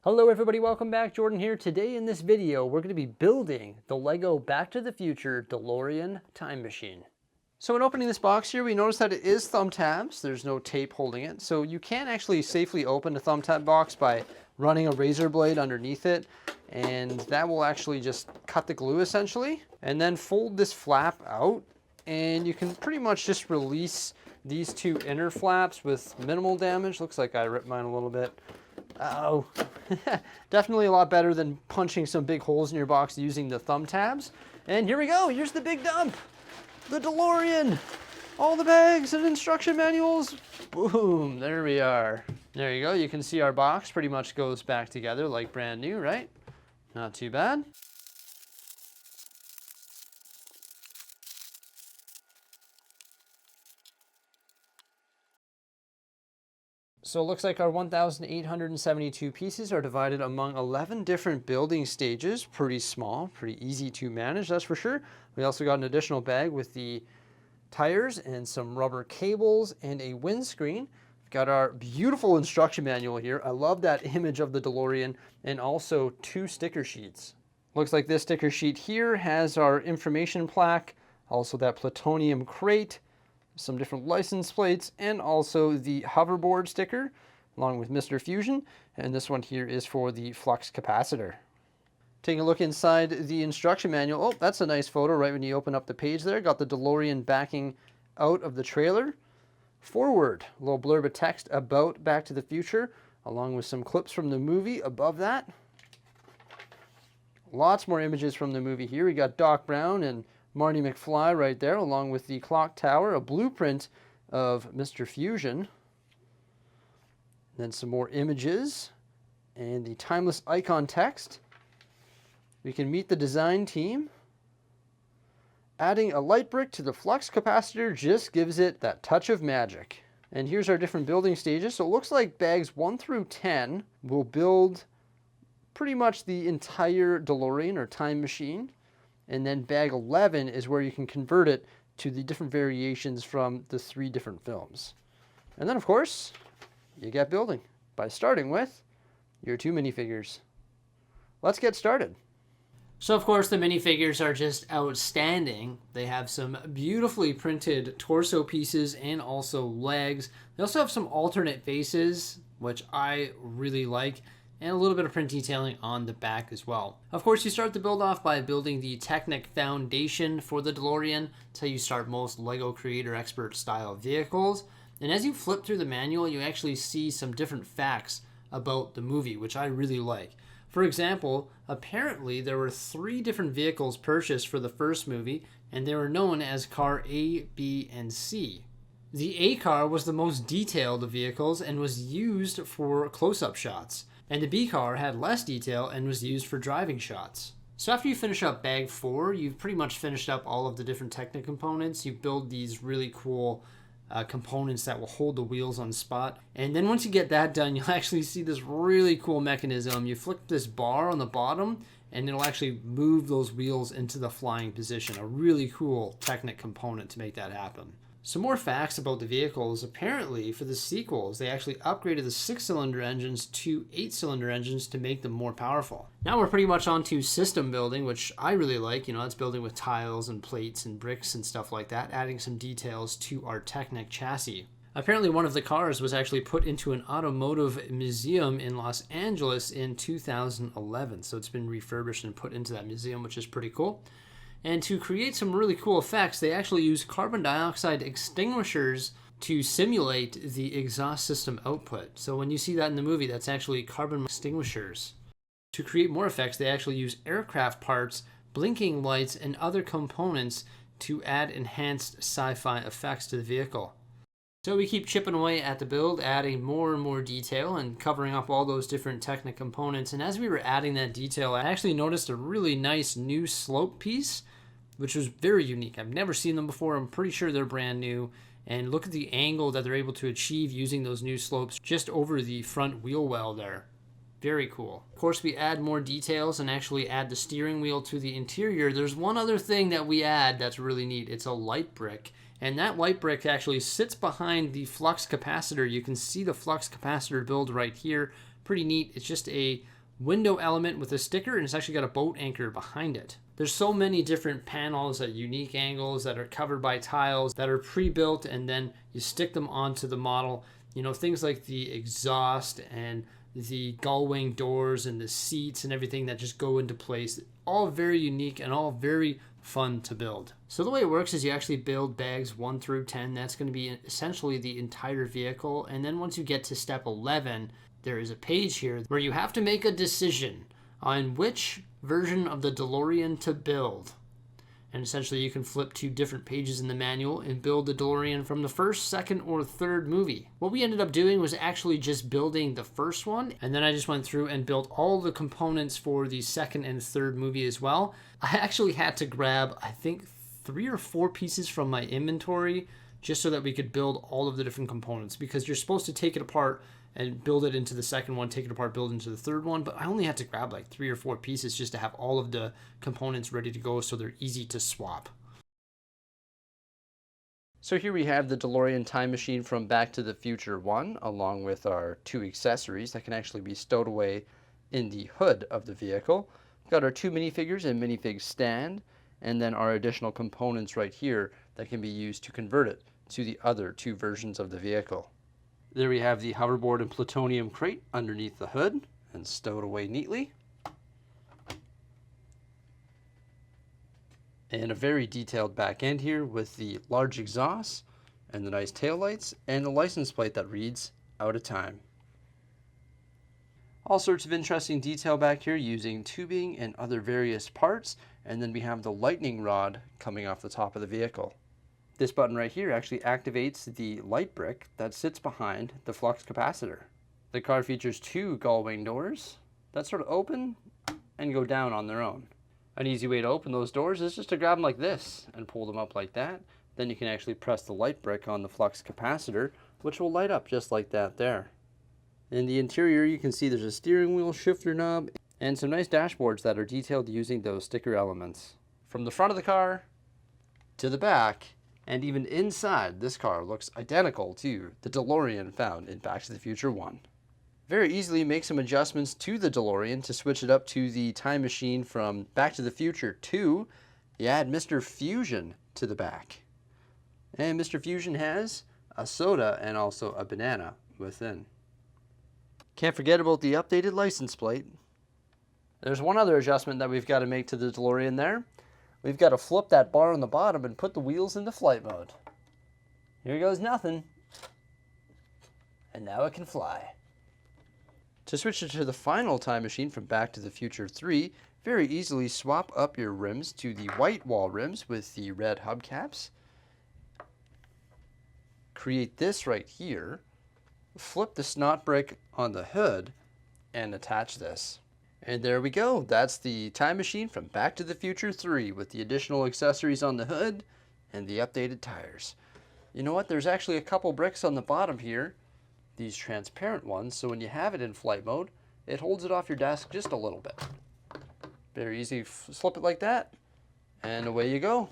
Hello everybody, welcome back. Jordan here. Today in this video, we're going to be building the Lego Back to the Future DeLorean time machine. So in opening this box here, we notice that it is thumb tabs. There's no tape holding it. So you can actually safely open a thumb tab box by running a razor blade underneath it. And that will actually just cut the glue essentially. And then fold this flap out. And you can pretty much just release these two inner flaps with minimal damage. Looks like I ripped mine a little bit. Oh, definitely a lot better than punching some big holes in your box using the thumb tabs. And here we go. Here's the big dump. The DeLorean. All the bags and instruction manuals. Boom. There we are. There you go. You can see our box pretty much goes back together like brand new, right? Not too bad. So it looks like our 1,872 pieces are divided among 11 different building stages. Pretty small, pretty easy to manage, that's for sure. We also got an additional bag with the tires and some rubber cables and a windscreen. We've got our beautiful instruction manual here. I love that image of the DeLorean, and also two sticker sheets. Looks like this sticker sheet here has our information plaque, also that plutonium crate, some different license plates, and also the hoverboard sticker along with Mr. Fusion. And this one here is for the flux capacitor. Taking a look inside the instruction manual. Oh, that's a nice photo right when you open up the page there. Got the DeLorean backing out of the trailer. Forward, a little blurb of text about Back to the Future, along with some clips from the movie above that. Lots more images from the movie here. We got Doc Brown and Marty McFly right there, along with the clock tower, a blueprint of Mr. Fusion. Then some more images and the timeless icon text. We can meet the design team. Adding a light brick to the flux capacitor just gives it that touch of magic. And here's our different building stages. So it looks like bags 1 through 10 will build pretty much the entire DeLorean or time machine. And then bag 11 is where you can convert it to the different variations from the 3 different films. And then, of course, you get building by starting with your 2 minifigures. Let's get started. So, of course, the minifigures are just outstanding. They have some beautifully printed torso pieces and also legs. They also have some alternate faces, which I really like, and a little bit of print detailing on the back as well. Of course, you start the build off by building the Technic foundation for the DeLorean. That's how you start most LEGO Creator Expert style vehicles. And as you flip through the manual, you actually see some different facts about the movie, which I really like. For example, apparently there were 3 different vehicles purchased for the first movie, and they were known as car A, B, and C. The A car was the most detailed of vehicles and was used for close-up shots. And the B car had less detail and was used for driving shots. So after you finish up bag 4, you've pretty much finished up all of the different Technic components. You build these really cool components that will hold the wheels on spot. And then once you get that done, you'll actually see this really cool mechanism. You flip this bar on the bottom and it'll actually move those wheels into the flying position. A really cool Technic component to make that happen. Some more facts about the vehicles. Apparently, for the sequels, they actually upgraded the 6-cylinder engines to 8-cylinder engines to make them more powerful. Now we're pretty much onto system building, which I really like. You know, that's building with tiles and plates and bricks and stuff like that, adding some details to our Technic chassis. Apparently, one of the cars was actually put into an automotive museum in Los Angeles in 2011. So it's been refurbished and put into that museum, which is pretty cool. And to create some really cool effects, they actually use carbon dioxide extinguishers to simulate the exhaust system output. So when you see that in the movie, that's actually carbon extinguishers. To create more effects, they actually use aircraft parts, blinking lights, and other components to add enhanced sci-fi effects to the vehicle. So we keep chipping away at the build, adding more and more detail and covering up all those different Technic components. And as we were adding that detail, I actually noticed a really nice new slope piece, which was very unique. I've never seen them before. I'm pretty sure they're brand new. And look at the angle that they're able to achieve using those new slopes just over the front wheel well there. Very cool. Of course, we add more details and actually add the steering wheel to the interior. There's one other thing that we add that's really neat. It's a light brick. And that light brick actually sits behind the flux capacitor. You can see the flux capacitor build right here. Pretty neat. It's just a window element with a sticker, and it's actually got a boat anchor behind it. There's so many different panels at unique angles that are covered by tiles that are pre-built, and then you stick them onto the model. You know, things like the exhaust and the gull wing doors and the seats and everything that just go into place. All very unique and all very fun to build. So the way it works is you actually build bags 1 through 10. That's going to be essentially the entire vehicle. And then once you get to step 11, there is a page here where you have to make a decision on which version of the DeLorean to build. And essentially you can flip 2 different pages in the manual and build the DeLorean from the first, second, or third movie. What we ended up doing was actually just building the first one, and then I just went through and built all the components for the second and third movie as well. I actually had to grab, I think, 3 or 4 pieces from my inventory just so that we could build all of the different components, because you're supposed to take it apart and build it into the second one, take it apart, build it into the third one. But I only had to grab like 3 or 4 pieces just to have all of the components ready to go so they're easy to swap. So here we have the DeLorean time machine from Back to the Future 1, along with our 2 accessories that can actually be stowed away in the hood of the vehicle. We've got our 2 minifigures and minifig stand, and then our additional components right here that can be used to convert it to the other 2 versions of the vehicle. There we have the hoverboard and plutonium crate underneath the hood and stowed away neatly. And a very detailed back end here with the large exhaust and the nice taillights and the license plate that reads "Out of Time." All sorts of interesting detail back here using tubing and other various parts. And then we have the lightning rod coming off the top of the vehicle. This button right here actually activates the light brick that sits behind the flux capacitor. The car features 2 gull wing doors that sort of open and go down on their own. An easy way to open those doors is just to grab them like this and pull them up like that. Then you can actually press the light brick on the flux capacitor, which will light up just like that there. In the interior, you can see there's a steering wheel, shifter knob, and some nice dashboards that are detailed using those sticker elements. From the front of the car to the back, and even inside, this car looks identical to the DeLorean found in Back to the Future 1. Very easily make some adjustments to the DeLorean to switch it up to the time machine from Back to the Future 2. You add Mr. Fusion to the back. And Mr. Fusion has a soda and also a banana within. Can't forget about the updated license plate. There's one other adjustment that we've got to make to the DeLorean there. We've got to flip that bar on the bottom and put the wheels into flight mode. Here goes nothing. And now it can fly. To switch it to the final time machine from Back to the Future 3, very easily swap up your rims to the white wall rims with the red hubcaps. Create this right here. Flip the snot brick on the hood and attach this. And there we go. That's the time machine from Back to the Future 3 with the additional accessories on the hood and the updated tires. You know what? There's actually a couple bricks on the bottom here, these transparent ones, so when you have it in flight mode, it holds it off your desk just a little bit. Very easy. Slip it like that, and away you go.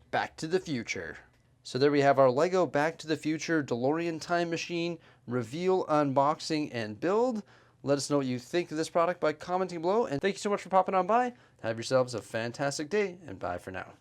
Back to the Future. So there we have our Lego Back to the Future DeLorean time machine reveal, unboxing, and build. Let us know what you think of this product by commenting below. And thank you so much for popping on by. Have yourselves a fantastic day, and bye for now.